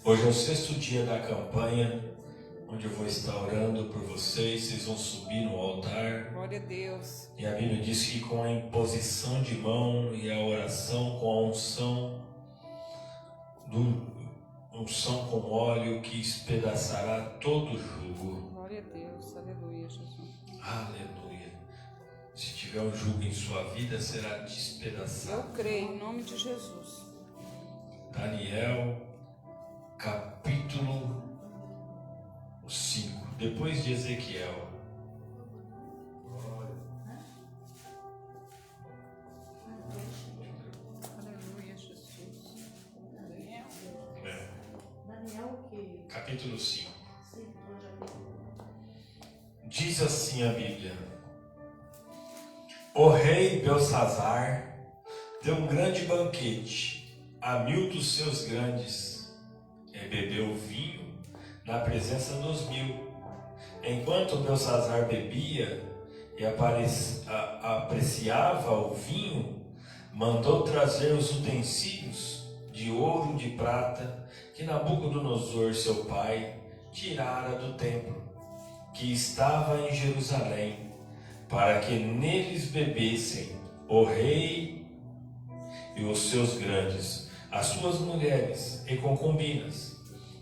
Hoje é o 6º dia da campanha, onde eu vou estar orando por vocês. Vocês vão subir no altar. Glória a Deus. E a Bíblia diz que com a imposição de mão e a oração, com a unção com óleo que espedaçará todo o jugo. Glória a Deus. Aleluia, Jesus. Aleluia. Se tiver um jugo em sua vida, será despedaçado. Eu creio, em nome de Jesus. Daniel, capítulo 5, depois de Ezequiel. Aleluia, Jesus. Daniel. Daniel o quê? Capítulo 5. Sim, onde Diz assim a Bíblia: O rei Belsazar deu um grande banquete a 1000 dos seus grandes, e bebeu vinho na presença dos 1000. Enquanto Belsazar bebia e apreciava o vinho, mandou trazer os utensílios de ouro e de prata que Nabucodonosor, seu pai, tirara do templo, que estava em Jerusalém, para que neles bebessem o rei e os seus grandes, as suas mulheres e concubinas.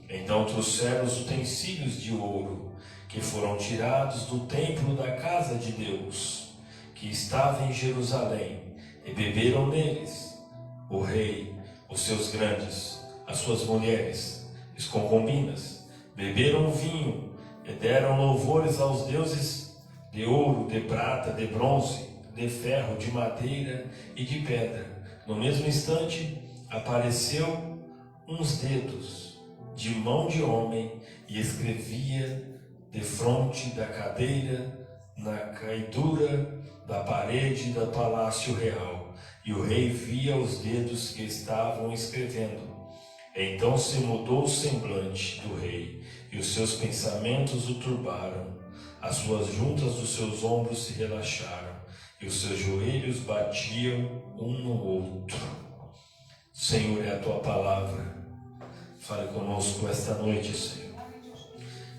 Então trouxeram os utensílios de ouro que foram tirados do templo da casa de Deus, que estava em Jerusalém, e beberam neles o rei, os seus grandes, as suas mulheres, as concubinas. Beberam o vinho e deram louvores aos deuses de ouro, de prata, de bronze, de ferro, de madeira e de pedra. No mesmo instante apareceu uns dedos de mão de homem e escrevia defronte da cadeira, na caidura da parede do palácio real. E o rei via os dedos que estavam escrevendo. Então se mudou o semblante do rei, e os seus pensamentos o turbaram. As suas juntas dos seus ombros se relaxaram, e os seus joelhos batiam um no outro. Senhor, é a tua palavra. Fale conosco esta noite, Senhor.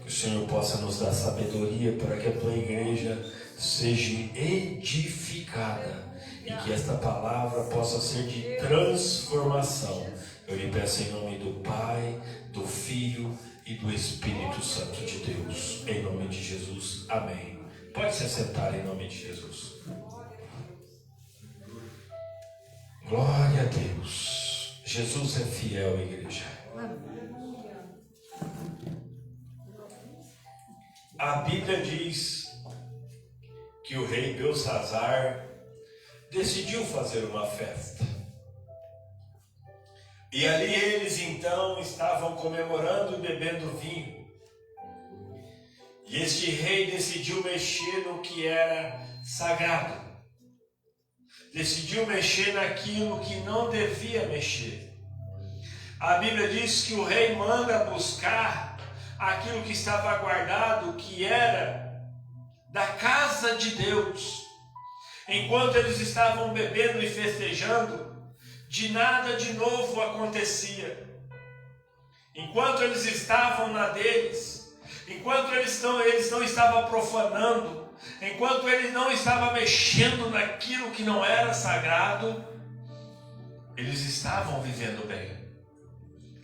Que o Senhor possa nos dar sabedoria para que a tua igreja seja edificada e que esta palavra possa ser de transformação. Eu lhe peço em nome do Pai, do Filho e do Espírito Santo de Deus. Em nome de Jesus. Amém. Pode se assentar em nome de Jesus. Glória a Deus. Jesus é fiel, igreja. A Bíblia diz que o rei Belsazar decidiu fazer uma festa. E ali eles então estavam comemorando e bebendo vinho. E este rei decidiu mexer no que era sagrado. Decidiu mexer naquilo que não devia mexer. A Bíblia diz que o rei manda buscar aquilo que estava guardado, que era da casa de Deus. Enquanto eles estavam bebendo e festejando, de nada de novo acontecia. Enquanto eles estavam na deles, enquanto eles não estavam profanando, enquanto ele não estava mexendo naquilo que não era sagrado, eles estavam vivendo bem.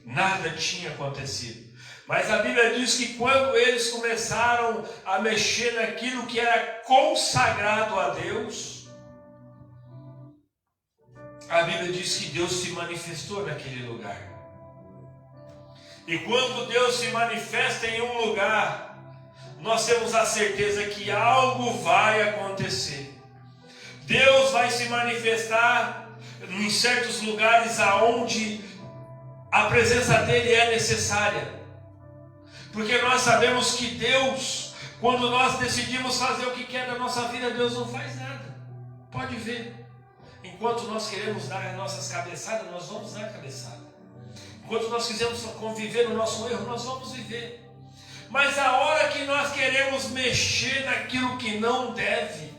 Nada tinha acontecido. Mas a Bíblia diz que quando eles começaram a mexer naquilo que era consagrado a Deus, a Bíblia diz que Deus se manifestou naquele lugar. E quando Deus se manifesta em um lugar, nós temos a certeza que algo vai acontecer. Deus vai se manifestar em certos lugares aonde a presença dele é necessária. Porque nós sabemos que Deus, quando nós decidimos fazer o que quer da nossa vida, Deus não faz nada. Pode ver. Enquanto nós queremos dar as nossas cabeçadas, nós vamos dar cabeçada. Enquanto nós quisermos conviver no nosso erro, nós vamos viver. Mas a hora que nós queremos mexer naquilo que não deve,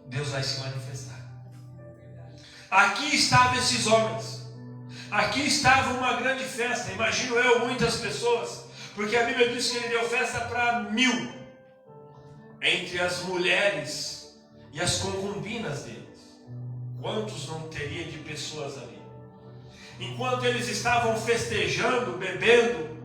Deus vai se manifestar. Aqui estavam esses homens. Aqui estava uma grande festa, imagino eu, muitas pessoas, porque a Bíblia diz que ele deu festa para 1000, entre as mulheres e as concubinas deles. Quantos não teria de pessoas ali? Enquanto eles estavam festejando, bebendo,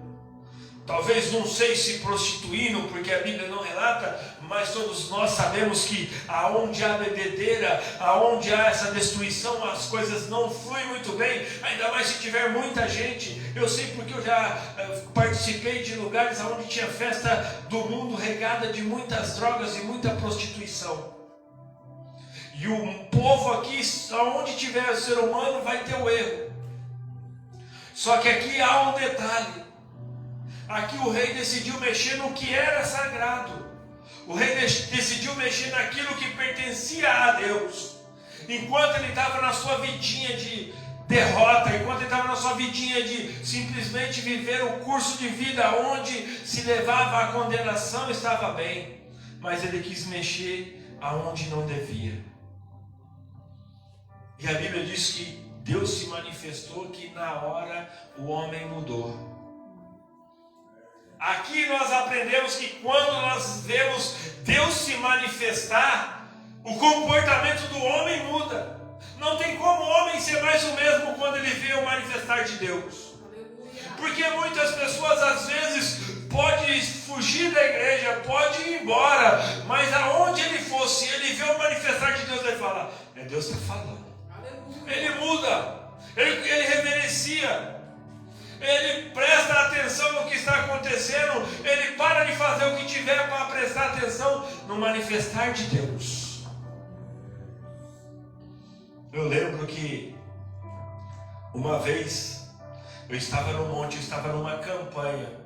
talvez não sei se prostituindo, porque a Bíblia não relata, mas todos nós sabemos que aonde há bebedeira, aonde há essa destruição, as coisas não fluem muito bem, ainda mais se tiver muita gente. Eu sei porque eu já participei de lugares onde tinha festa do mundo regada de muitas drogas e muita prostituição. E o povo aqui, aonde tiver ser humano, vai ter o erro. Só que aqui há um detalhe. Aqui o rei decidiu mexer no que era sagrado. O rei decidiu mexer naquilo que pertencia a Deus. Enquanto ele estava na sua vidinha de derrota, enquanto ele estava na sua vidinha de simplesmente viver o curso de vida onde se levava a condenação, estava bem. Mas ele quis mexer aonde não devia. E a Bíblia diz que Deus se manifestou, que na hora o homem mudou. Aqui nós aprendemos que quando nós vemos Deus se manifestar, o comportamento do homem muda. Não tem como o homem ser mais o mesmo quando ele vê o manifestar de Deus. Porque muitas pessoas às vezes podem fugir da igreja, podem ir embora, mas aonde ele for, se ele vê o manifestar de Deus, ele fala, é Deus que está falando. Ele muda, ele reverencia. Ele presta atenção no que está acontecendo, ele para de fazer o que tiver para prestar atenção no manifestar de Deus. Eu lembro que uma vez eu estava no monte, eu estava numa campanha,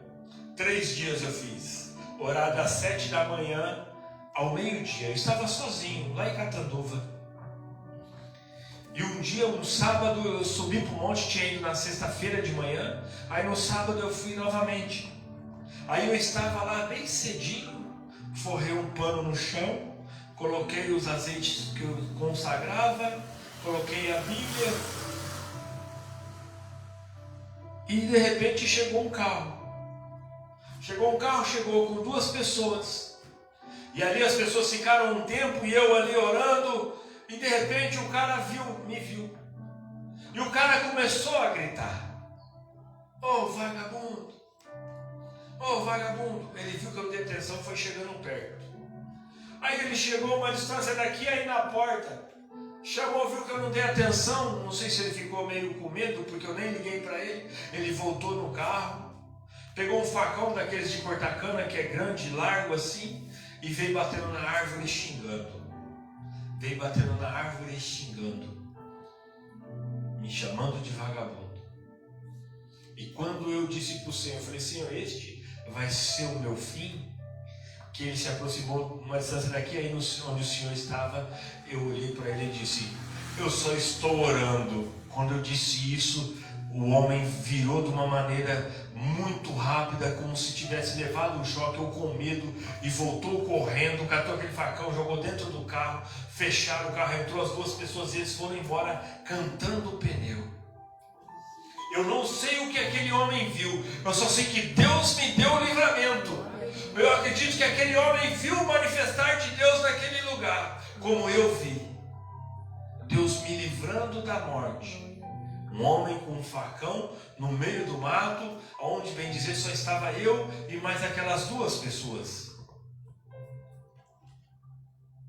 3 dias eu fiz, orar das 7 da manhã ao meio-dia, eu estava sozinho lá em Catanduva. E um dia, um sábado, eu subi para o monte, tinha ido na sexta-feira de manhã. Aí no sábado eu fui novamente. Aí eu estava lá bem cedinho, forrei um pano no chão, coloquei os azeites que eu consagrava, coloquei a Bíblia. E de repente chegou um carro. Chegou com 2 pessoas. E ali as pessoas ficaram um tempo e eu ali orando. E de repente o cara me viu. E o cara começou a gritar. Ô vagabundo! Ô vagabundo! Ele viu que eu não dei atenção, foi chegando perto. Aí ele chegou uma distância daqui, aí na porta. Chamou, viu que eu não dei atenção. Não sei se ele ficou meio com medo, porque eu nem liguei para ele. Ele voltou no carro. Pegou um facão daqueles de cortar cana, que é grande, largo assim. E veio batendo na árvore xingando. Veio batendo na árvore e xingando, me chamando de vagabundo. E quando eu disse para o Senhor, eu falei, Senhor, este vai ser o meu fim, que ele se aproximou uma distância daqui, aí onde o Senhor estava, eu olhei para ele e disse, eu só estou orando. Quando eu disse isso, o homem virou de uma maneira muito rápida, como se tivesse levado um choque ou com medo, e voltou correndo, catou aquele facão, jogou dentro do carro, fecharam o carro, entrou as 2 pessoas e eles foram embora cantando o pneu. Eu não sei o que aquele homem viu, eu só sei que Deus me deu o livramento. Eu acredito que aquele homem viu o manifestar de Deus naquele lugar, como eu vi. Deus me livrando da morte. Um homem com um facão no meio do mato, onde, bem dizer, só estava eu e mais aquelas 2 pessoas.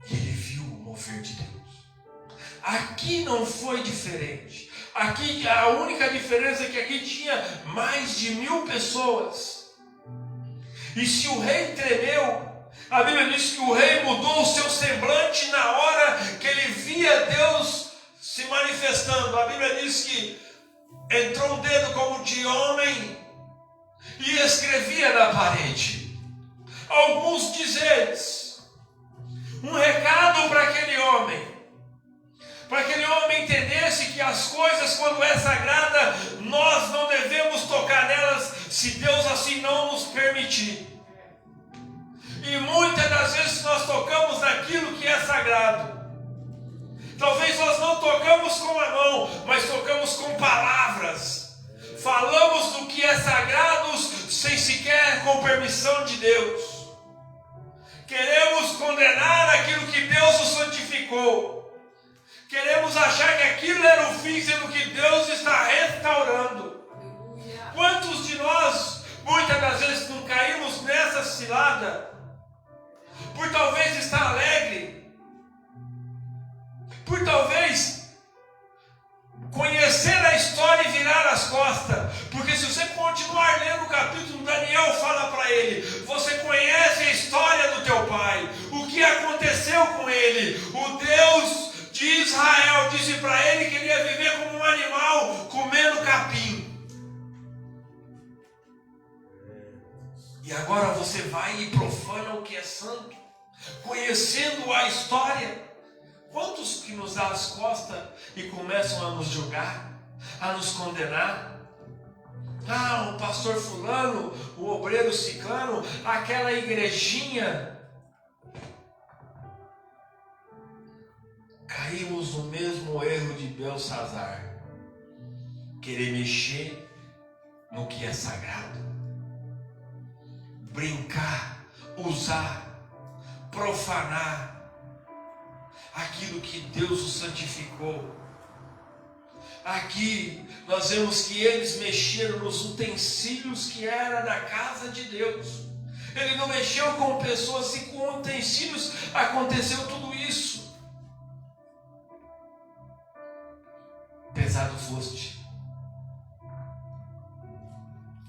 E ele viu o mover de Deus. Aqui não foi diferente. Aqui a única diferença é que aqui tinha mais de 1000 pessoas. E se o rei tremeu, a Bíblia diz que o rei mudou o seu semblante na hora que ele via Deus se manifestando. A Bíblia diz que entrou um dedo como de homem e escrevia na parede. Alguns dizeres, um recado para aquele homem entendesse que as coisas, quando é sagrada, nós não devemos tocar nelas se Deus assim não nos permitir. E muitas das vezes nós tocamos naquilo que é sagrado. Talvez nós não tocamos com a mão, mas tocamos com palavras. falamos do que é sagrado sem sequer com permissão de Deus. Queremos condenar aquilo que Deus nos santificou. Queremos achar que aquilo era o fim, sendo que Deus está restaurando. Quantos de nós, muitas das vezes, não caímos nessa cilada? Por talvez estar alegre, por talvez conhecer a história e virar as costas. Porque se você continuar lendo o capítulo, Daniel fala para ele: você conhece a história do teu pai, o que aconteceu com ele. O Deus de Israel disse para ele que ele ia viver como um animal comendo capim. E agora você vai e profana o que é santo, conhecendo a história. Quantos que nos dão as costas e começam a nos julgar, a nos condenar? Ah, o pastor fulano, o obreiro ciclano, aquela igrejinha. Caímos no mesmo erro de Belsazar, querer mexer no que é sagrado, brincar, usar, profanar aquilo que Deus o santificou. Aqui nós vemos que eles mexeram nos utensílios que era da casa de Deus. Ele não mexeu com pessoas, e com utensílios aconteceu tudo isso. Pesado foste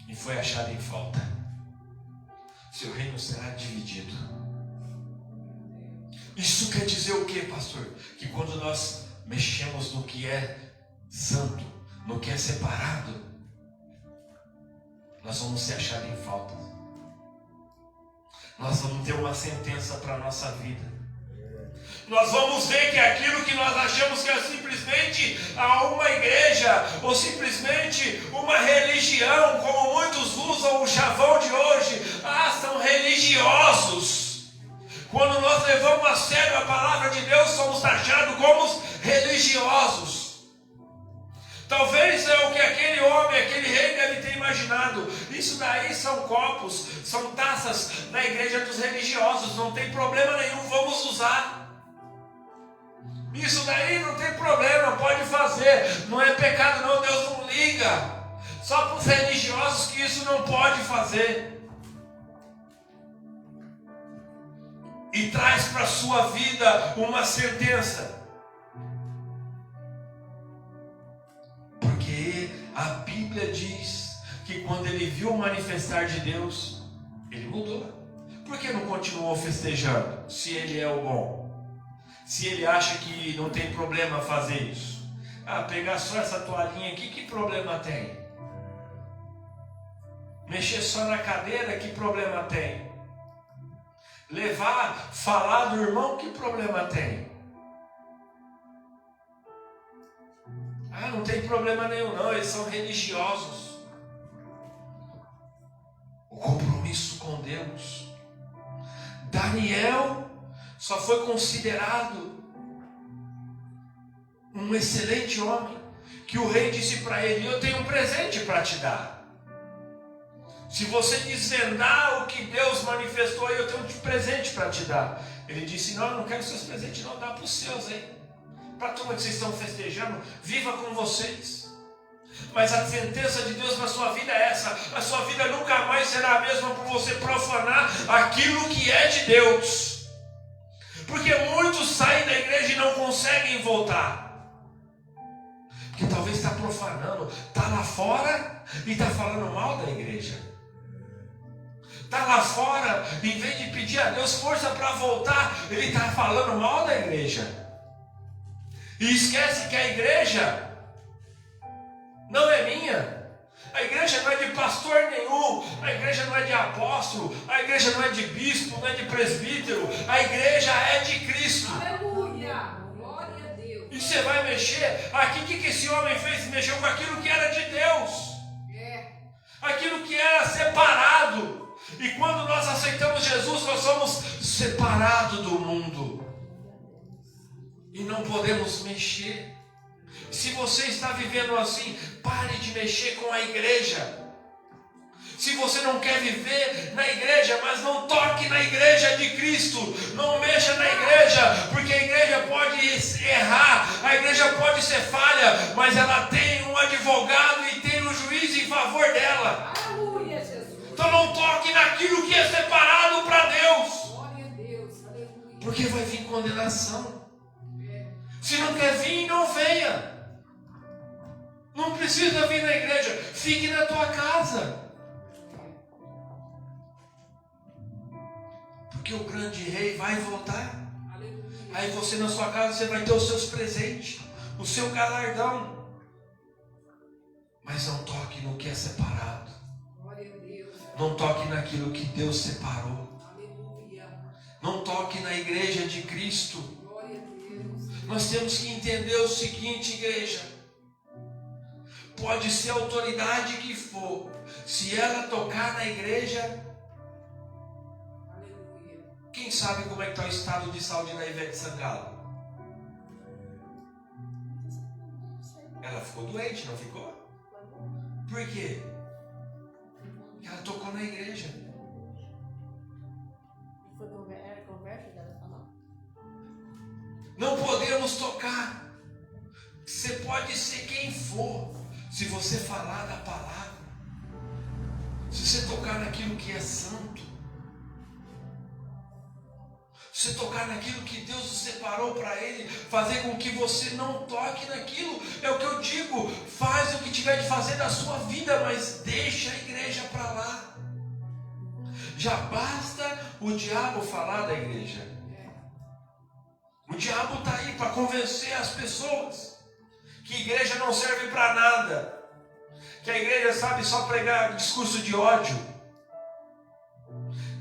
e foi achado em falta. Seu reino será dividido. Isso quer dizer o que, pastor? Que quando nós mexemos no que é santo, no que é separado, nós vamos ser achados em falta. Nós vamos ter uma sentença para a nossa vida. Nós vamos ver que aquilo que nós achamos que é simplesmente uma igreja, ou simplesmente uma religião, como muitos usam o chavão de hoje, são religiosos. Quando nós levamos a sério a palavra de Deus, somos taxados como religiosos. Talvez é o que aquele homem, aquele rei deve ter imaginado. Isso daí são copos, são taças na igreja dos religiosos, não tem problema nenhum, vamos usar. Isso daí não tem problema, pode fazer, não é pecado não, Deus não liga. Só para os religiosos que isso não pode fazer. E traz para a sua vida uma sentença. Porque a Bíblia diz que quando ele viu o manifestar de Deus, ele mudou. Por que não continuou festejando, se ele é o bom? Se ele acha que não tem problema fazer isso. Pegar só essa toalhinha aqui, que problema tem? Mexer só na cadeira, que problema tem? Falar do irmão, que problema tem? Não tem problema nenhum não, eles são religiosos. O compromisso com Deus. Daniel só foi considerado um excelente homem, que o rei disse para ele: eu tenho um presente para te dar. Se você desvendar o que Deus manifestou, eu tenho um presente para te dar. Ele disse: não, eu não quero seus presentes, não, dá para os seus, hein? Para a turma que vocês estão festejando, viva com vocês. Mas a sentença de Deus na sua vida é essa: a sua vida nunca mais será a mesma por você profanar aquilo que é de Deus. Porque muitos saem da igreja e não conseguem voltar. Porque talvez está profanando, está lá fora e está falando mal da igreja. Está lá fora, em vez de pedir a Deus força para voltar, ele está falando mal da igreja. E esquece que a igreja não é minha. A igreja não é de pastor nenhum, a igreja não é de apóstolo, a igreja não é de bispo, não é de presbítero, a igreja é de Cristo. Aleluia! Glória a Deus! E você vai mexer, aqui o que esse homem fez? Mexeu com aquilo que era de Deus, aquilo que era separado. E quando nós aceitamos Jesus, nós somos separados do mundo e não podemos mexer. Se você está vivendo assim, pare de mexer com a igreja. Se você não quer viver na igreja, mas não toque na igreja de Cristo, não mexa na igreja, porque a igreja pode errar, a igreja pode ser falha, mas ela tem um advogado e tem um juiz em favor dela. Aleluia, Jesus. Então não toque naquilo que é separado para Deus, Glória a Deus. Aleluia. porque vai vir condenação. Se não quer vir, não venha. Não precisa vir na igreja, fique na tua casa. Porque o grande rei vai voltar. Aleluia. Aí você na sua casa, você vai ter os seus presentes, o seu galardão. Mas não toque no que é separado. Glória a Deus. Não toque naquilo que Deus separou. Aleluia. Não toque na igreja de Cristo. Glória a Deus. Nós temos que entender o seguinte, igreja. Pode ser a autoridade que for. Se ela tocar na igreja, Aleluia. quem sabe como é que está o estado de saúde da Ivete Sangalo? Ela ficou doente, não ficou? Por quê? Ela tocou na igreja. Era conversa dela falar? Não podemos tocar. Você pode ser quem for. Se você falar da palavra, se você tocar naquilo que é santo, se você tocar naquilo que Deus separou para Ele, fazer com que você não toque naquilo, é o que eu digo, faz o que tiver de fazer da sua vida, mas deixa a igreja para lá. Já basta o diabo falar da igreja. O diabo está aí para convencer as pessoas que a igreja não serve para nada, que a igreja sabe só pregar discurso de ódio,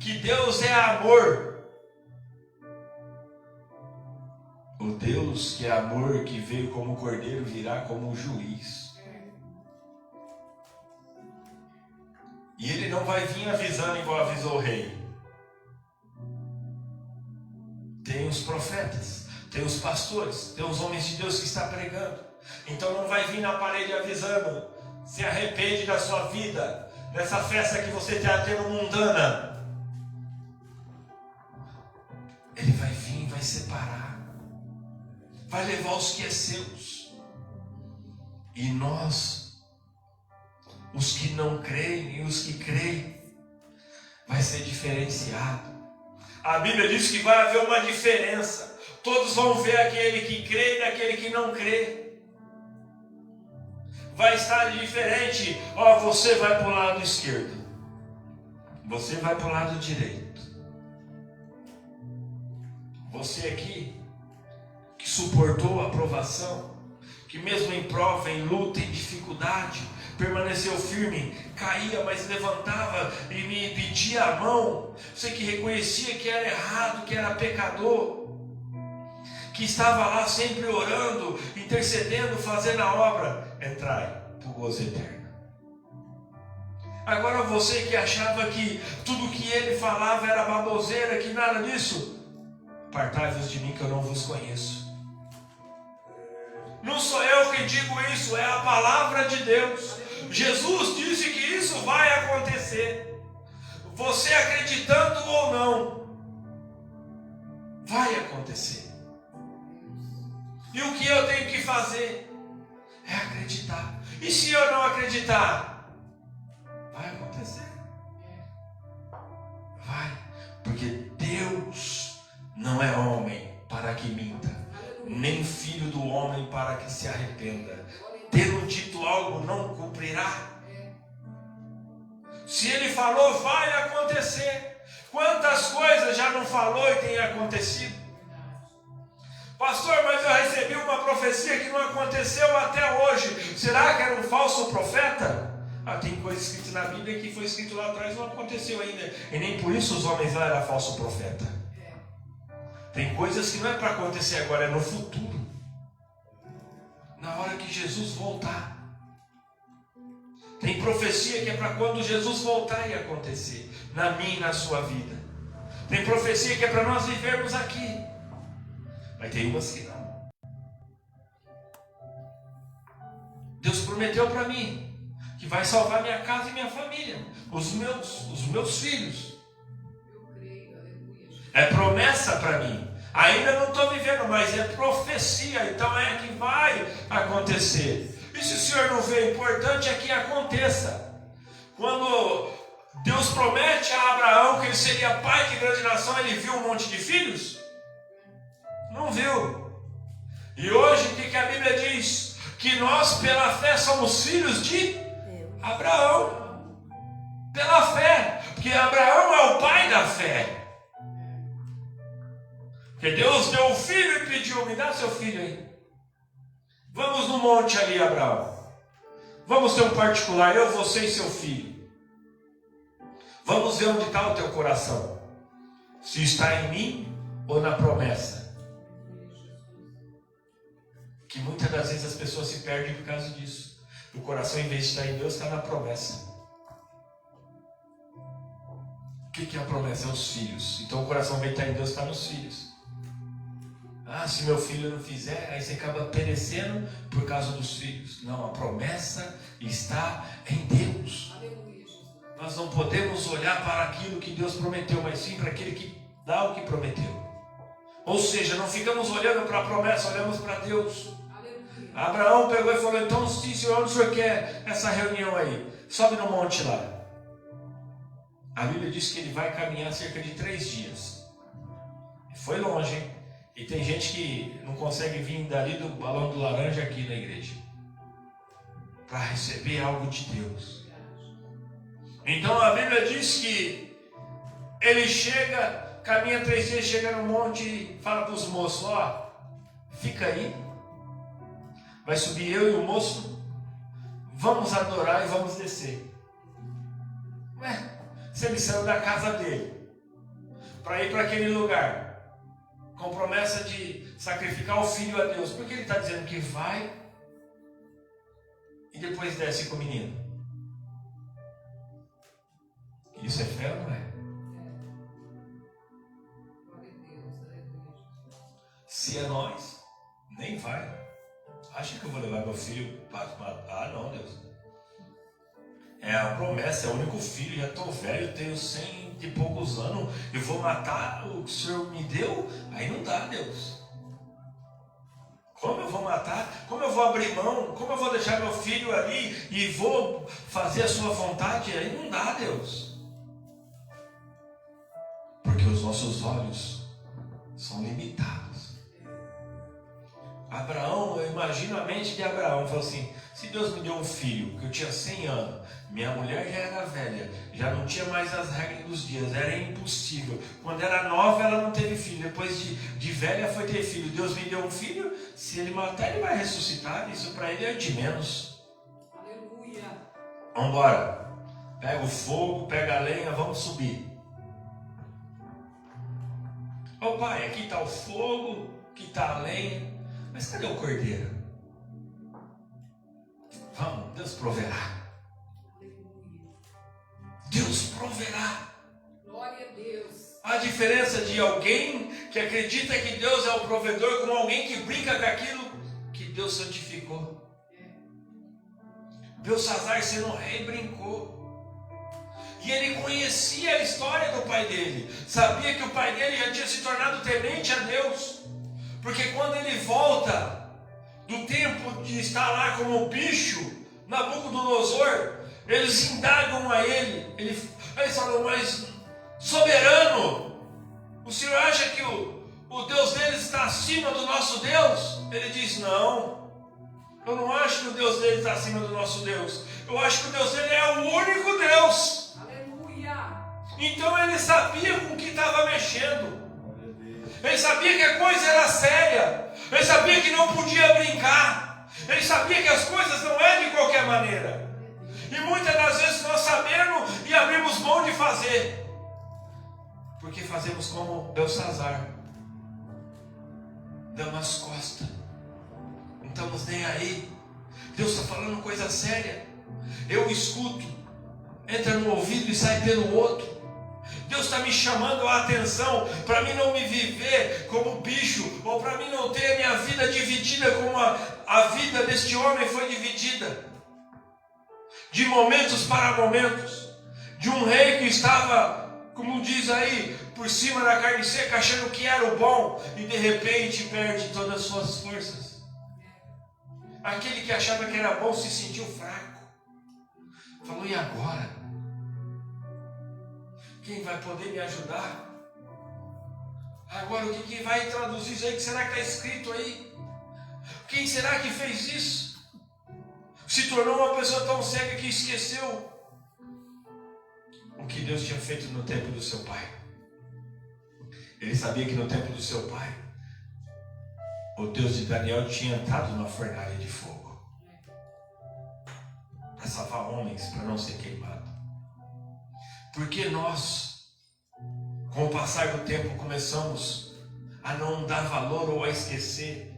que Deus é amor. O Deus que é amor, que veio como cordeiro, virá como juiz. E ele não vai vir avisando igual avisou o rei. Tem os profetas, tem os pastores, tem os homens de Deus que está pregando. Então não vai vir na parede avisando, se arrepende da sua vida, dessa festa que você está tendo mundana. Ele vai vir, vai separar, vai levar os que é seus. E nós, os que não creem e os que creem, vai ser diferenciado. A Bíblia diz que vai haver uma diferença. Todos vão ver aquele que crê daquele que não crê. Vai estar diferente. Ó, você vai para o lado esquerdo, você vai para o lado direito. Você aqui, que suportou a provação, que mesmo em prova, em luta, em dificuldade, permaneceu firme, caía, mas levantava e me pedia a mão. Você que reconhecia que era errado, que era pecador, que estava lá sempre orando, intercedendo, fazendo a obra, entrai para o gozo eterno. Agora você que achava que tudo que ele falava era baboseira, que nada disso, apartai-vos de mim que eu não vos conheço. Não sou eu que digo isso, é a palavra de Deus. Jesus disse que isso vai acontecer. Você acreditando ou não, vai acontecer. E o que eu tenho que fazer é acreditar. E se eu não acreditar, vai acontecer. Vai. Porque Deus não é homem para que minta, nem filho do homem para que se arrependa. Tendo dito algo, não cumprirá. Se ele falou, vai acontecer. Quantas coisas já não falou e tem acontecido? Pastor, mas eu recebi uma profecia que não aconteceu até hoje. Será que era um falso profeta? Tem coisa escrita na Bíblia que foi escrito lá atrás e não aconteceu ainda. E nem por isso os homens lá eram falso profeta. Tem coisas que não é para acontecer agora, é no futuro. Na hora que Jesus voltar. Tem profecia que é para quando Jesus voltar e acontecer. Na minha e na sua vida. Tem profecia que é para nós vivermos aqui. Mas tem umas que não. prometeu para mim que vai salvar minha casa e minha família, os meus filhos. Eu creio, aleluia. É promessa para mim. Ainda não estou vivendo, mas é profecia, então é que vai acontecer. E se o Senhor não vê, o importante é que aconteça. Quando Deus promete a Abraão que ele seria pai de grande nação, ele viu um monte de filhos? Não viu. E hoje o que a Bíblia diz? Que nós pela fé somos filhos de Abraão. Pela fé. Porque Abraão é o pai da fé. Porque Deus deu o filho e pediu, me dá seu filho aí. Vamos no monte ali, Abraão. Vamos ter um particular, eu, você e seu filho. Vamos ver onde está o teu coração. Se está em mim ou na promessa. Que muitas das vezes as pessoas se perdem por causa disso. O coração, em vez de estar em Deus, está na promessa. O que é a promessa? É os filhos. Então o coração, em vez de estar em Deus, está nos filhos. Ah, se meu filho não fizer, aí você acaba perecendo por causa dos filhos. Não, a promessa está em Deus. Aleluia, Jesus. Nós não podemos olhar para aquilo que Deus prometeu, mas sim para aquele que dá o que prometeu. Ou seja, não ficamos olhando para a promessa, olhamos para Deus. Aleluia. Abraão pegou e falou, então, sim, Senhor, onde o Senhor quer essa reunião aí? Sobe no monte lá. A Bíblia diz que ele vai caminhar cerca de 3 dias. Foi longe, hein? E tem gente que não consegue vir dali do balão do laranja aqui na igreja para receber algo de Deus. Então a Bíblia diz que ele chega, caminha 3 dias, chega no monte e fala para os moços, ó, fica aí, vai subir eu e o moço, vamos adorar e vamos descer. Ué, se ele saiu da casa dele para ir para aquele lugar, com promessa de sacrificar o filho a Deus, por que ele está dizendo que vai e depois desce com o menino? Isso é fé ou não é? Glória a Deus, aleluia, Jesus. Se é nós, nem vai. Acha que eu vou levar meu filho para matar? Ah, não, Deus. É a promessa, é o único filho, já estou velho, tenho 100 e poucos anos, eu vou matar o que o Senhor me deu? Aí não dá, Deus. Como eu vou matar? Como eu vou abrir mão? Como eu vou deixar meu filho ali e vou fazer a sua vontade? Aí não dá, Deus. Porque os nossos olhos são limitados. Abraão, eu imagino a mente de Abraão, falou assim, se Deus me deu um filho, que eu tinha 100 anos, minha mulher já era velha, já não tinha mais as regras dos dias, era impossível. Quando era nova ela não teve filho, depois de velha foi ter filho. Deus me deu um filho, se ele matar ele vai ressuscitar, isso para ele é de menos. Aleluia. Vamos embora, pega o fogo, pega a lenha, vamos subir. Ô pai, aqui está o fogo, aqui está a lenha, mas cadê o cordeiro? Vamos, Deus proverá. Deus proverá. Glória a Deus. A diferença de alguém que acredita que Deus é o provedor com alguém que brinca com aquilo que Deus santificou. Belsazar, sendo rei, brincou. E ele conhecia a história do pai dele. Sabia que o pai dele já tinha se tornado temente a Deus. Porque quando ele volta do tempo de estar lá como bicho, Nabucodonosor, eles indagam a ele. Eles falam, mas soberano, o senhor acha que o Deus deles está acima do nosso Deus? Ele diz, não, eu não acho que o Deus deles está acima do nosso Deus. Eu acho que o Deus dele é o único Deus. Aleluia. Então ele sabia com o que estava mexendo. Ele sabia que a coisa era séria. Ele sabia que não podia brincar. Ele sabia que as coisas não é de qualquer maneira. E muitas das vezes nós sabemos e abrimos mão de fazer. Porque fazemos como Belsazar. Damos as costas. Não estamos nem aí. Deus está falando coisa séria. Eu escuto. Entra no ouvido e sai pelo outro. Deus está me chamando a atenção para mim não me viver como bicho, ou para mim não ter a minha vida dividida como a vida deste homem foi dividida. de momentos para momentos, de um rei que estava, como diz aí, por cima da carne seca, achando que era o bom, e de repente perde todas as suas forças. Aquele que achava que era bom se sentiu fraco. Falou, e agora? Quem vai poder me ajudar? Agora o que vai traduzir isso aí? O que será que está escrito aí? Quem será que fez isso? Se tornou uma pessoa tão cega que esqueceu o que Deus tinha feito no tempo do seu pai. Ele sabia que no tempo do seu pai, o Deus de Daniel tinha entrado numa fornalha de fogo para salvar homens, para não ser queimado. Porque nós, com o passar do tempo, começamos a não dar valor ou a esquecer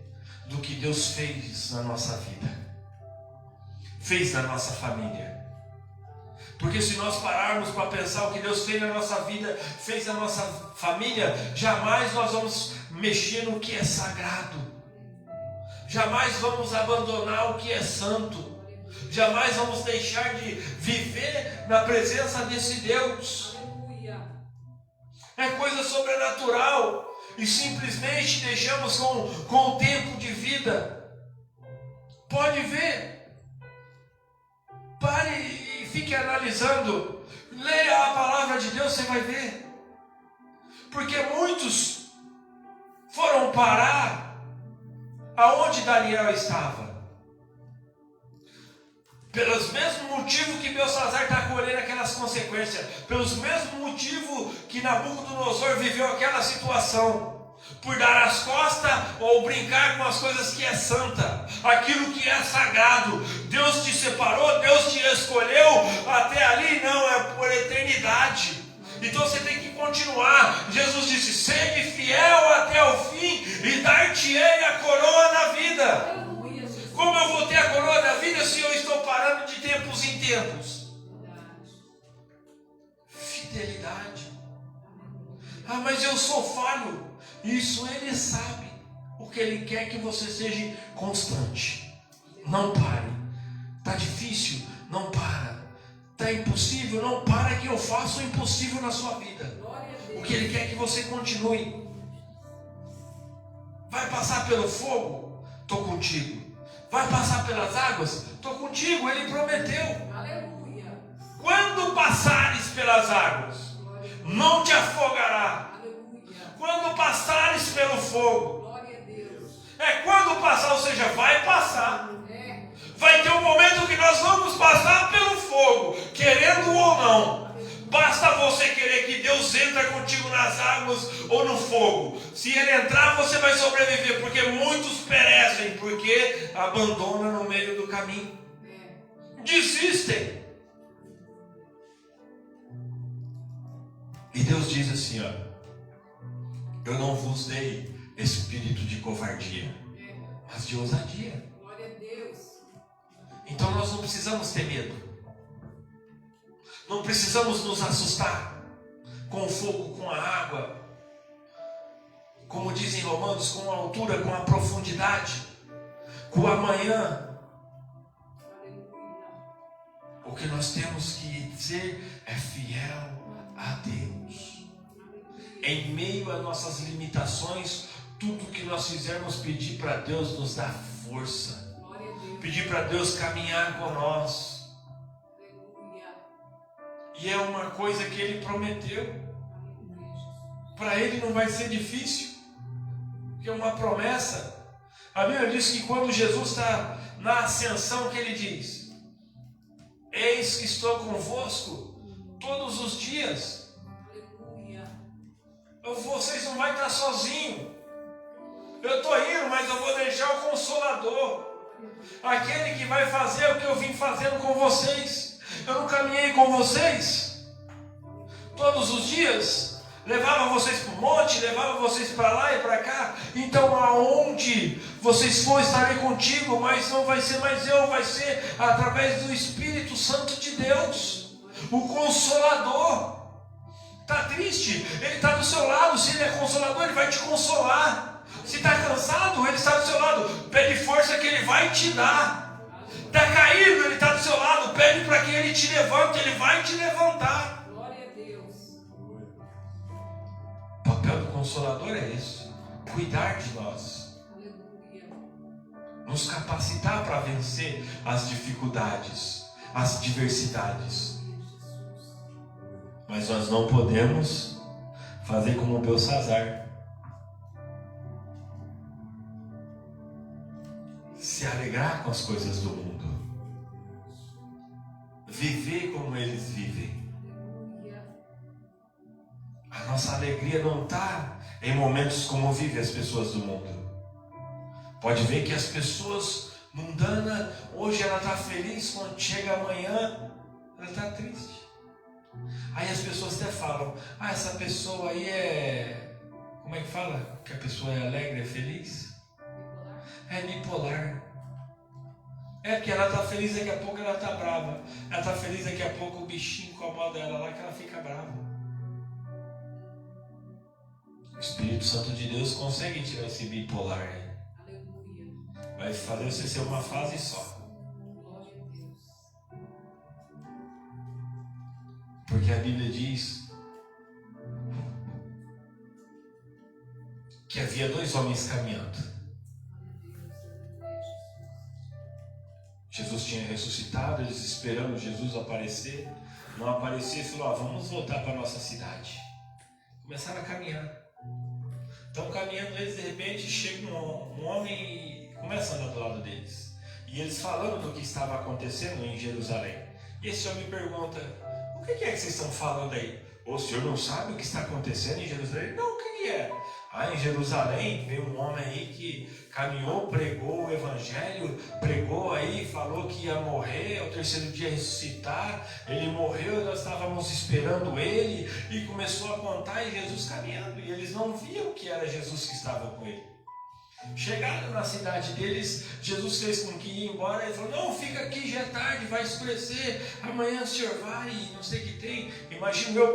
do que Deus fez na nossa vida, fez na nossa família. Porque se nós pararmos para pensar o que Deus fez na nossa vida, fez na nossa família, jamais nós vamos mexer no que é sagrado. Jamais vamos abandonar o que é santo. Jamais vamos deixar de viver na presença desse Deus. Aleluia. É coisa sobrenatural. E simplesmente deixamos com o tempo de vida. Pode ver. Pare e fique analisando. Leia a palavra de Deus, você vai ver. Porque muitos foram parar aonde Daniel estava. Pelos mesmos motivos que Belsazar está colhendo aquelas consequências. Pelos mesmos motivos que Nabucodonosor viveu aquela situação. Por dar as costas ou brincar com as coisas que é santa. Aquilo que é sagrado. Deus te separou, Deus te escolheu. Até ali não, é por eternidade. Então você tem que continuar. Jesus disse, sede fiel até o fim e dar-te-ei a coroa na vida. Aleluia, Jesus. Como eu vou ter a coroa da vida se eu estou parando de tempos em tempos? Fidelidade. Ah, mas eu sou falho. Isso ele sabe. O que ele quer é que você seja constante. Não pare. Está difícil? Não para. Está impossível? Não para que eu faça o impossível na sua vida. Glória a Deus. O que ele quer é que você continue. Vai passar pelo fogo? Estou contigo. Vai passar pelas águas? Estou contigo. Ele prometeu. Aleluia. Quando passares pelas águas, não te afogará. Aleluia. Quando passares pelo fogo. Glória a Deus. É quando passar, ou seja, vai passar. É. Vai ter um momento que nós vamos passar pelo fogo, querendo ou não. Basta você querer que Deus entre contigo nas águas ou no fogo. Se ele entrar, você vai sobreviver, porque muitos perecem, porque abandonam no meio do caminho. Desistem. E Deus diz assim, ó, eu não vos dei espírito de covardia, mas de ousadia. Glória a Deus. Então nós não precisamos ter medo. Não precisamos nos assustar com o fogo, com a água. Como dizem Romanos, com a altura, com a profundidade, com o amanhã. O que nós temos que ser é fiel a Deus. Em meio às nossas limitações, tudo que nós fizermos, pedir para Deus nos dar força. Glória a Deus. Pedir para Deus caminhar com nós. Aleluia. E é uma coisa que Ele prometeu. Aleluia, Jesus. Para Ele não vai ser difícil. Porque é uma promessa. A Bíblia diz que quando Jesus está na ascensão, que Ele diz: eis que estou convosco todos os dias. Aleluia. Vocês não vão estar sozinhos. Eu estou indo, mas eu vou deixar o Consolador. Aquele que vai fazer o que eu vim fazendo com vocês. Eu não caminhei com vocês todos os dias. Levava vocês para o monte, levava vocês para lá e para cá. Então aonde vocês for, estarei contigo. Mas não vai ser mais eu, vai ser através do Espírito Santo de Deus, o Consolador. Está triste? Ele está do seu lado. Se Ele é Consolador, Ele vai te consolar. Se está cansado, Ele está do seu lado. Pede força que Ele vai te dar. Está caído, Ele está do seu lado. Pede para que Ele te levanta, Ele vai te levantar. Glória a Deus. O papel do Consolador é isso: cuidar de nós, Aleluia. nos capacitar para vencer as dificuldades, as diversidades. Mas nós não podemos fazer como Belsazar, se alegrar com as coisas do mundo, viver como eles vivem. Aleluia. A nossa alegria não está em momentos como vivem as pessoas do mundo. Pode ver que as pessoas mundanas, hoje ela está feliz, quando chega amanhã ela está triste. Aí as pessoas até falam: ah, essa pessoa aí é... Como é que fala? Que a pessoa é alegre, é feliz? É bipolar. É porque ela está feliz, daqui a pouco ela está brava. Ela está feliz, daqui a pouco o bichinho incomoda ela lá, que ela fica brava. O Espírito Santo de Deus consegue tirar esse bipolar aí. Aleluia. Vai fazer você ser uma fase só. Glória a Deus. Porque a Bíblia diz que havia 2 homens caminhando. Jesus tinha ressuscitado, eles esperando Jesus aparecer. Não aparecer, falou: vamos voltar para a nossa cidade. Começaram a caminhar. Estão caminhando eles, de repente chega um homem e começa a andar do lado deles. E eles falando do que estava acontecendo em Jerusalém. E esse homem pergunta: o que é que vocês estão falando aí? O senhor não sabe o que está acontecendo em Jerusalém? Não, o que é? Ah, em Jerusalém veio um homem aí que caminhou, pregou o evangelho, pregou aí, falou que ia morrer, ao 3º dia ressuscitar. Ele morreu, nós estávamos esperando ele, e começou a contar, e Jesus caminhando, e eles não viam que era Jesus que estava com ele. Chegaram na cidade deles, Jesus fez com que ia embora, ele falou: não, fica aqui, já é tarde, vai escurecer, amanhã o senhor vai, não sei o que tem. Imagino eu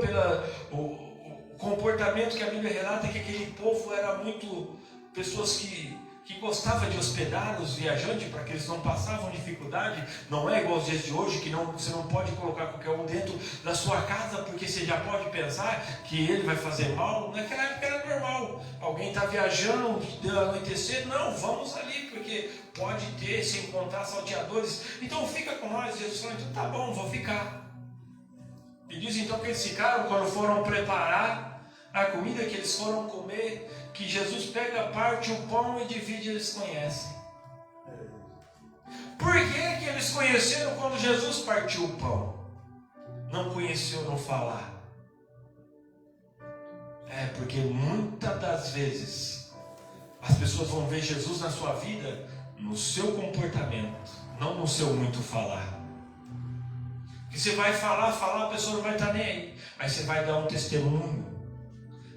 o comportamento que a Bíblia relata, que aquele povo era muito pessoas que gostavam de hospedar os viajantes para que eles não passavam dificuldade. Não é igual aos dias de hoje, que você não pode colocar qualquer um dentro da sua casa, porque você já pode pensar que ele vai fazer mal. Naquela época era normal. Alguém está viajando, deu anoitecer, não, vamos ali, porque pode ter, se encontrar salteadores. Então fica com nós. Jesus falou: então tá bom, vou ficar. E diz então que eles ficaram, quando foram preparar a comida que eles foram comer, que Jesus pega, parte o pão e divide, eles conhecem. Por que eles conheceram quando Jesus partiu o pão? Não conheceu no falar. Porque muitas das vezes as pessoas vão ver Jesus na sua vida no seu comportamento, não no seu muito falar. Que você vai falar, a pessoa não vai estar nem aí. Aí você vai dar um testemunho.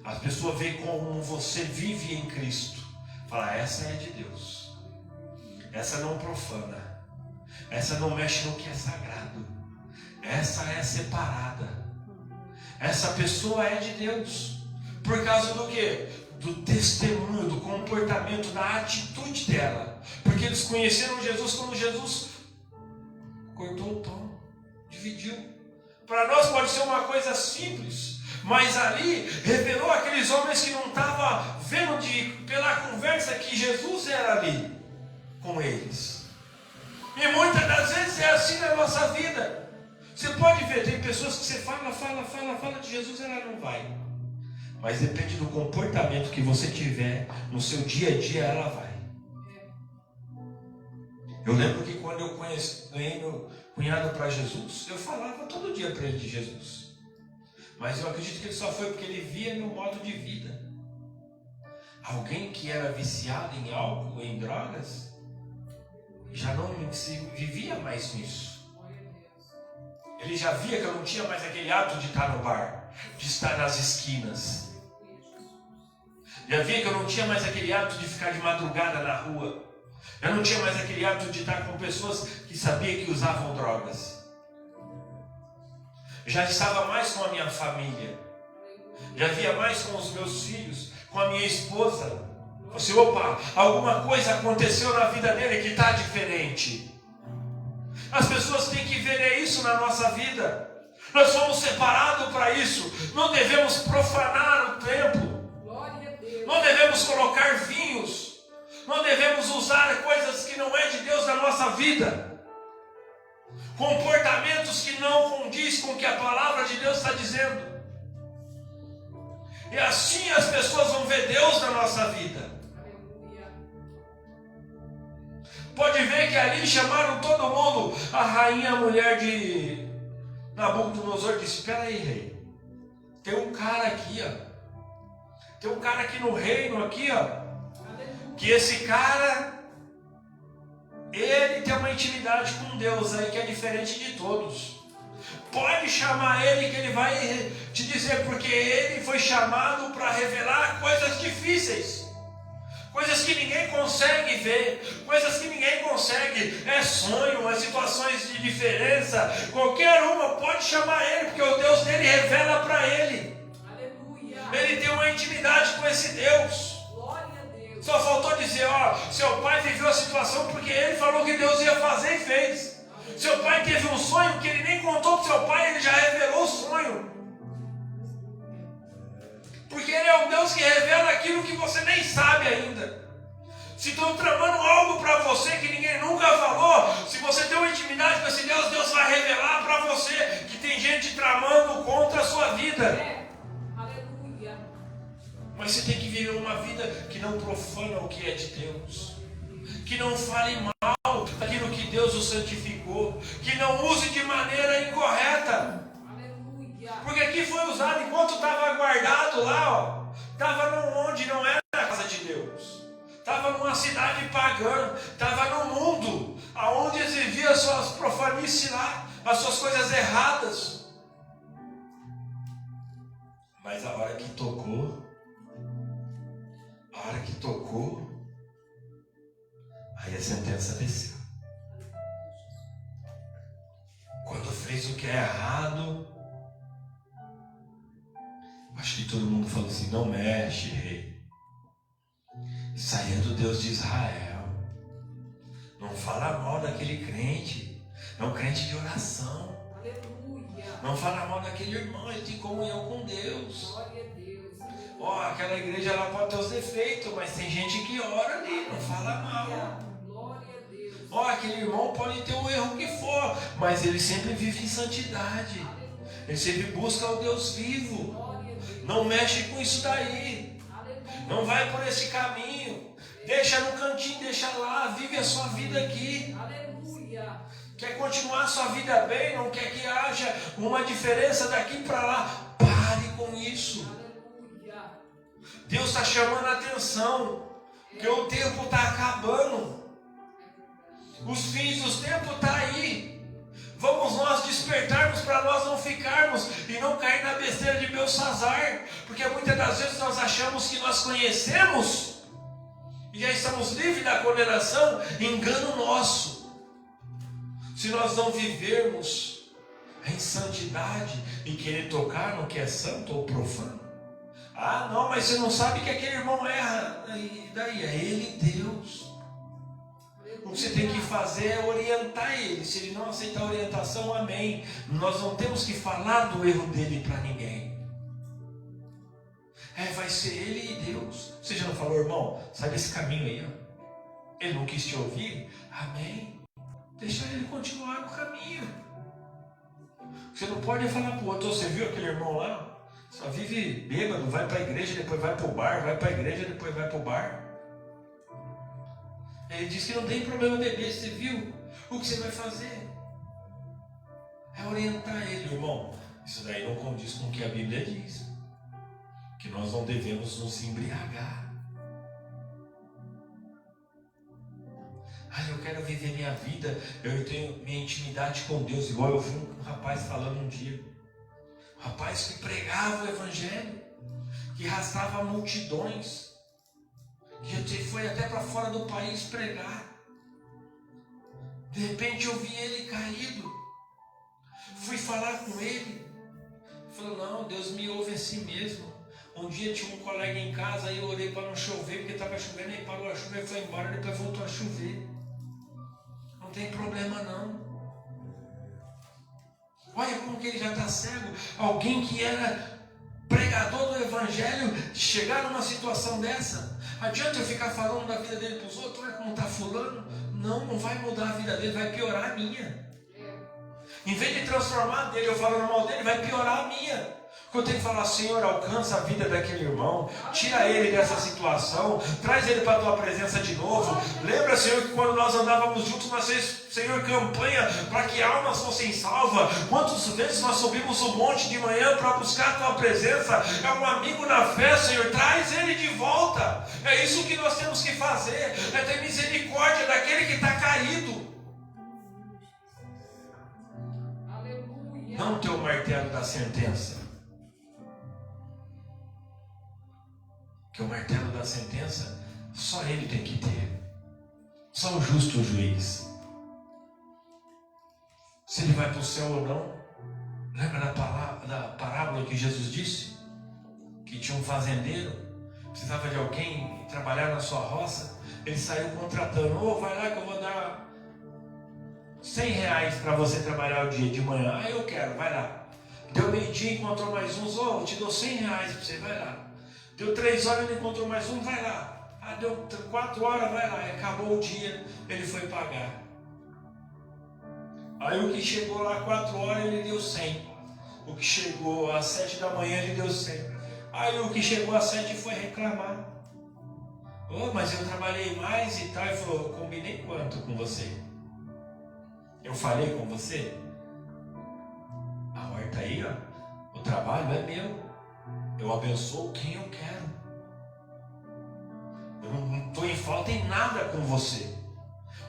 As pessoas veem como você vive em Cristo. Fala: essa é de Deus. Essa não profana. Essa não mexe no que é sagrado. Essa é separada. Essa pessoa é de Deus. Por causa do quê? Do testemunho, do comportamento, da atitude dela. Porque eles conheceram Jesus quando Jesus cortou o pão, dividiu. Para nós pode ser uma coisa simples, mas ali revelou aqueles homens que não estavam vendo pela conversa que Jesus era ali com eles. E muitas das vezes é assim na nossa vida. Você pode ver, tem pessoas que você fala de Jesus, ela não vai. Mas depende do comportamento que você tiver no seu dia a dia, ela vai. Eu lembro que quando eu ganhei meu cunhado para Jesus, eu falava todo dia para ele de Jesus. Mas eu acredito que ele só foi porque ele via meu modo de vida. Alguém que era viciado em álcool, em drogas, já não se vivia mais nisso. Ele já via que eu não tinha mais aquele hábito de estar no bar, de estar nas esquinas. Já via que eu não tinha mais aquele hábito de ficar de madrugada na rua. Eu não tinha mais aquele hábito de estar com pessoas que sabiam que usavam drogas. Já estava mais com a minha família. Já via mais com os meus filhos, com a minha esposa. Você, opa, alguma coisa aconteceu na vida dele que está diferente. As pessoas têm que ver isso na nossa vida. Nós fomos separados para isso. Não devemos profanar o templo. Glória a Deus. Não devemos colocar vinhos. Não devemos usar coisas que não é de Deus na nossa vida. Comportamentos que não condiz com o que a palavra de Deus está dizendo. E assim as pessoas vão ver Deus na nossa vida. Aleluia. Pode ver que ali chamaram todo mundo. A rainha, a mulher de Nabucodonosor disse: espera aí, rei. Tem um cara aqui, ó. Tem um cara aqui no reino, aqui, ó. Aleluia. Que esse cara, ele tem uma intimidade com Deus aí que é diferente de todos. Pode chamar ele que ele vai te dizer, porque ele foi chamado para revelar coisas difíceis. Coisas que ninguém consegue ver, coisas que ninguém consegue, é sonho, é situações de diferença, qualquer uma pode chamar ele, porque o Deus dele revela para ele. Aleluia. Ele tem uma intimidade com esse Deus. Glória a Deus. Só faltou dizer, ó, seu pai viveu a situação porque ele falou que Deus ia fazer e fez. Seu pai teve um sonho que ele nem contou para seu pai, ele já revelou o sonho. Porque ele é um Deus que revela aquilo que você nem sabe ainda. Se estão tramando algo para você que ninguém nunca falou, se você tem uma intimidade com esse Deus, Deus vai revelar para você que tem gente tramando contra a sua vida. É. Aleluia. Mas você tem que viver uma vida que não profana o que é de Deus. Que não fale mal daquilo que Deus o santificou. Que não use de maneira incorreta. Aleluia. Porque aqui foi usado enquanto estava guardado lá, ó. Estava onde não era a casa de Deus. Estava numa cidade pagã. Estava no mundo, aonde exibiam as suas profanices lá, as suas coisas erradas. Mas a hora que tocou, aí a sentença desceu. Quando fez o que é errado, acho que todo mundo falou assim: não mexe, rei. Isso aí é do Deus de Israel. Não fala mal daquele crente. É um crente de oração. Aleluia. Não fala mal daquele irmão, ele tem comunhão com Deus. Glória a Deus. Ó, aquela igreja lá pode ter os defeitos, mas tem gente que ora ali, não fala mal. Glória a Deus. Ó, aquele irmão pode ter o erro que for, mas ele sempre vive em santidade. Ele sempre busca o Deus vivo. Glória a Deus. Não mexe com isso daí. Aleluia. Não vai por esse caminho. Deixa no cantinho, deixa lá, vive a sua vida aqui. Aleluia. Quer continuar a sua vida bem, não quer que haja uma diferença daqui para lá. Pare com isso. Aleluia. Deus está chamando a atenção, que o tempo está acabando. Os fins dos tempos estão aí. Vamos nós despertarmos para nós não ficarmos e não cair na besteira de Belsazar. Porque muitas das vezes nós achamos que nós conhecemos e já estamos livres da condenação. Engano nosso. Se nós não vivermos em santidade e querer tocar no que é santo ou profano. Ah, não, mas você não sabe que aquele irmão erra. E daí? É ele Deus. O que você tem que fazer é orientar ele. Se ele não aceitar a orientação, amém. Nós não temos que falar do erro dele para ninguém. Vai ser ele e Deus. Você já não falou, irmão? Sai desse caminho aí, ó. Ele não quis te ouvir? Amém. Deixa ele continuar no caminho. Você não pode falar para o outro: você viu aquele irmão lá? Só vive bêbado, vai para a igreja, depois vai para o bar, vai para a igreja, depois vai para o bar. Ele diz que não tem problema beber, você viu? O que você vai fazer? É orientar ele, irmão. Isso daí não condiz com o que a Bíblia diz. Que nós não devemos nos embriagar. Eu quero viver minha vida, eu tenho minha intimidade com Deus, igual eu vi um rapaz falando um dia. Um rapaz que pregava o Evangelho, que arrastava multidões, que foi até para fora do país pregar. De repente eu vi ele caído, fui falar com ele, falou: não, Deus me ouve assim mesmo. Um dia tinha um colega em casa, aí eu orei para não chover, porque estava chovendo, aí parou a chuva e foi embora, depois voltou a chover. Não tem problema não. porque ele já está cego. Alguém que era pregador do evangelho chegar numa situação dessa. Adianta eu ficar falando da vida dele para os outros, olha como está fulano? Não, não vai mudar a vida dele, vai piorar a minha. Em vez de transformar a dele, eu falando mal dele, vai piorar a minha. Porque eu tenho que falar, Senhor, alcança a vida daquele irmão, tira ele dessa situação, traz ele para a tua presença de novo. Lembra, Senhor, que quando nós andávamos juntos, nós fizemos, Senhor, campanha para que almas fossem salvas. Quantas vezes nós subimos o monte de manhã para buscar a tua presença? É um amigo na fé, Senhor, traz ele de volta. É isso que nós temos que fazer, é ter misericórdia daquele que está caído. Aleluia. Não ter o martelo da sentença. Que o martelo da sentença só ele tem que ter. Só o justo juiz. Se ele vai para o céu ou não. Lembra da parábola que Jesus disse? Que tinha um fazendeiro, precisava de alguém trabalhar na sua roça. Ele saiu contratando. Vai lá que eu vou dar R$100 para você trabalhar o dia de manhã. Eu quero, vai lá. Deu meio-dia, encontrou mais uns. Eu te dou R$100 para você, vai lá. Deu 3 horas, ele encontrou mais um, vai lá. Deu 4 horas, vai lá. Acabou o dia, ele foi pagar. Aí o que chegou lá 4 horas, ele deu 100. O que chegou às 7 da manhã, ele deu 100. Aí o que chegou às 7 foi reclamar. Mas eu trabalhei mais e tal. Ele falou, combinei quanto com você? Eu falei com você? A horta aí, ó, o trabalho é meu. Eu abençoo quem eu quero. Eu não estou em falta em nada com você.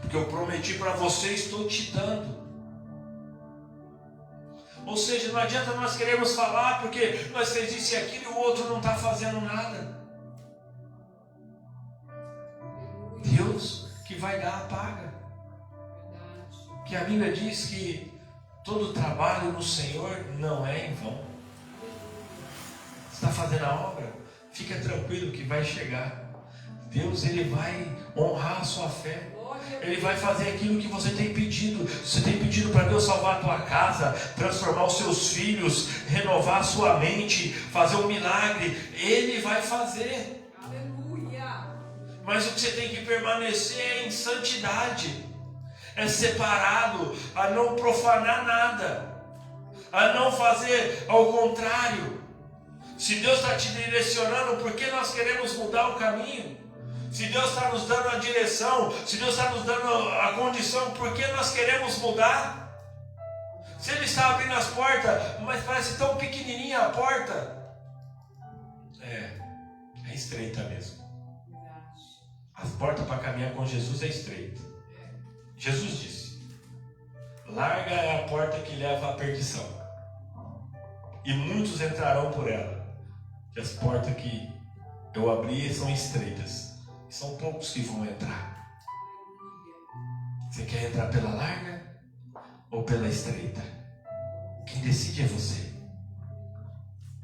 Porque eu prometi para você, estou te dando. Ou seja, não adianta nós queremos falar porque nós fez isso e aquilo e o outro não está fazendo nada. Deus que vai dar a paga. Que a Bíblia diz que todo trabalho no Senhor não é em vão. Está fazendo a obra, fica tranquilo que vai chegar. Deus, Ele vai honrar a sua fé. Ele vai fazer aquilo que você tem pedido. Você tem pedido para Deus salvar a tua casa, transformar os seus filhos, renovar a sua mente, fazer um milagre. Ele vai fazer. Aleluia. Mas o que você tem que permanecer é em santidade. É separado, a não profanar nada, a não fazer ao contrário. Se Deus está te direcionando, por que nós queremos mudar o caminho? Se Deus está nos dando a direção, se Deus está nos dando a condição, por que nós queremos mudar? Se Ele está abrindo as portas, mas parece tão pequenininha a porta. É estreita mesmo. As portas para caminhar com Jesus é estreita. Jesus disse, larga é a porta que leva à perdição, e muitos entrarão por ela. Que as portas que eu abri são estreitas, e são poucos que vão entrar. Você quer entrar pela larga ou pela estreita? Quem decide é você.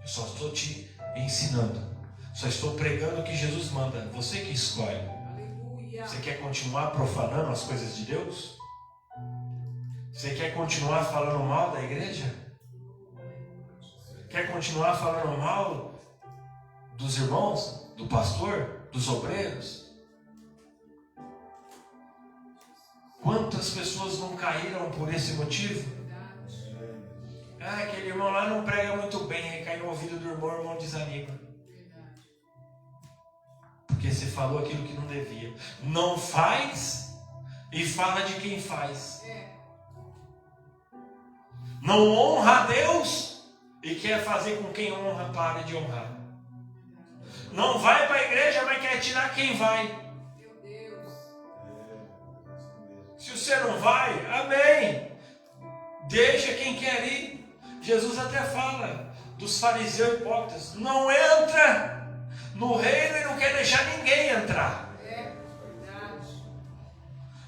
Eu só estou te ensinando, só estou pregando o que Jesus manda. Você que escolhe. Você quer continuar profanando as coisas de Deus? Você quer continuar falando mal da igreja? Quer continuar falando mal dos irmãos, do pastor, dos obreiros? Quantas pessoas não caíram por esse motivo? Aquele irmão lá não prega muito bem, aí cai no ouvido do irmão, o irmão desanima. Porque você falou aquilo que não devia. Não faz e fala de quem faz. Não honra a Deus e quer fazer com quem honra pare de honrar. Não vai para a igreja, mas quer tirar quem vai. Meu Deus. Se você não vai, amém. Deixa quem quer ir. Jesus até fala dos fariseus hipócritas. Não entra no reino e não quer deixar ninguém entrar.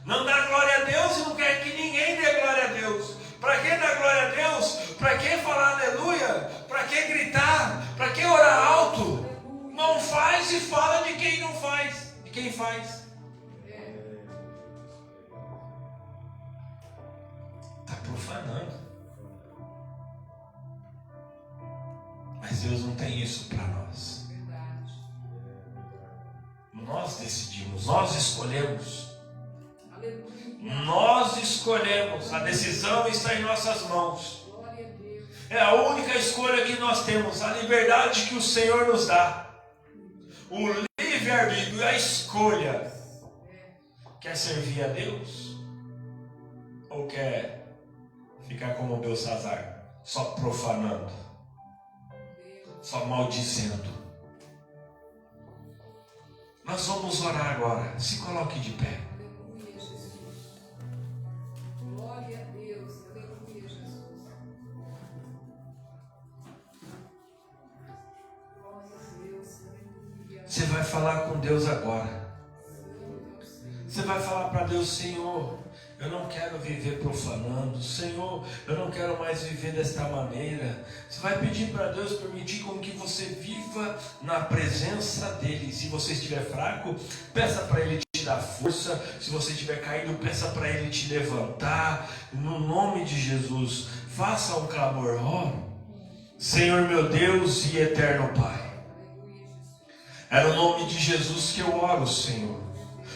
Não dá glória a Deus e não quer que ninguém dê glória a Deus. Para que dar glória a Deus? Para que falar aleluia? Para que gritar? Para que orar alto? Não faz e fala de quem não faz. De quem faz. Está profanando. Mas Deus não tem isso para nós. Verdade. Nós decidimos, nós escolhemos. Aleluia. Nós escolhemos. A decisão está em nossas mãos. Glória a Deus. É a única escolha que nós temos. A liberdade que o Senhor nos dá. O livre-arbítrio, a escolha. Quer servir a Deus? Ou quer ficar como Belsazar? Só profanando. Só maldizendo. Nós vamos orar agora. Se coloque de pé. Aleluia, Jesus. Glória a Deus. Aleluia, Jesus. Glória a Deus. Aleluia. Você vai falar com Deus agora. Você vai falar para Deus: Senhor, eu não quero viver profanando. Senhor, eu não quero mais viver desta maneira. Você vai pedir para Deus permitir com que você viva na presença dEle. Se você estiver fraco, peça para Ele te dar força. Se você estiver caído, peça para Ele te levantar. No nome de Jesus, faça um clamor. Ó, Senhor meu Deus e eterno Pai, é no nome de Jesus que eu oro, Senhor,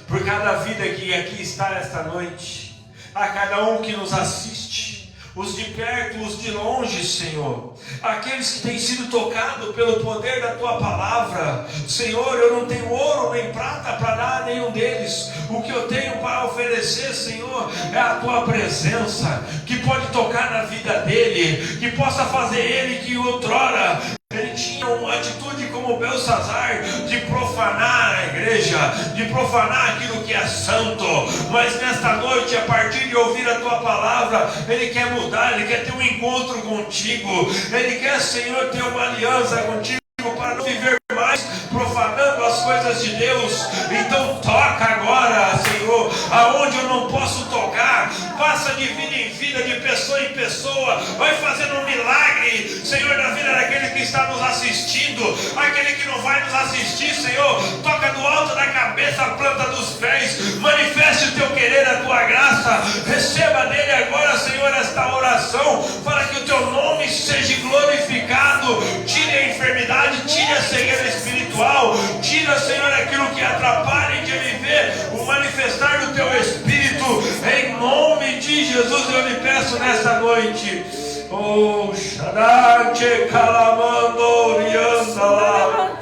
por cada vida que aqui está esta noite, a cada um que nos assiste, os de perto, os de longe, Senhor, aqueles que têm sido tocados pelo poder da Tua palavra. Senhor, eu não tenho ouro nem prata para dar a nenhum deles. O que eu tenho para oferecer, Senhor, é a Tua presença, que pode tocar na vida dele, que possa fazer ele que outrora ele tinha uma atitude como Belsazar, de profanar a igreja, de profanar aquilo que é santo. Mas nesta noite, a partir de ouvir a Tua palavra, ele quer mudar, ele quer ter um encontro contigo. Ele quer, Senhor, ter uma aliança contigo para não viver mais profanando as coisas de Deus. Então toca agora, Senhor, aonde eu não posso tocar. Passa de vida em vida, de pessoa em pessoa. Vai fazendo um milagre, Senhor, na vida daquele que está nos assistindo, aquele que não vai nos assistir, Senhor. Toca do alto da cabeça, a planta dos pés. Manifeste o Teu querer, a Tua graça. Receba dele agora, Senhor, esta oração, para que o Teu nome seja glorificado. Tire a enfermidade, tire a cegueira espiritual, tira, Senhor, aquilo que atrapalha de viver o manifestar do Teu Espírito. Em nome de Jesus eu lhe peço nesta noite. Oh, Shadate Calamando Riandala,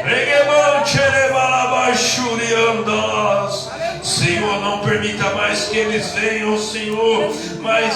Regemante Rebalabachuriandas. Senhor, não permita mais que eles venham, Senhor, mas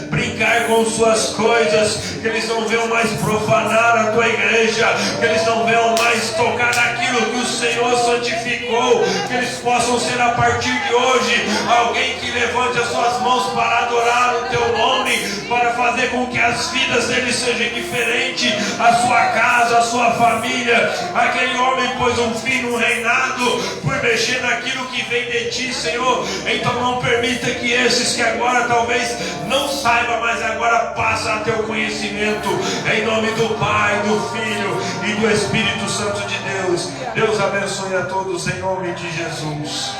brincar com suas coisas, que eles não venham mais profanar a Tua igreja, que eles não venham mais tocar naquilo que o Senhor santificou, que eles possam ser a partir de hoje alguém que levante as suas mãos para adorar o Teu nome, para fazer com que as vidas deles sejam diferentes, a sua casa, a sua família. Aquele homem pôs um fim no reinado por mexer naquilo que vem de Ti, Senhor. Então não permita que esses que agora talvez não saibam, mas agora passam a Teu conhecimento. Em nome do Pai, do Filho e do Espírito Santo de Deus. Deus abençoe a todos em nome de Jesus.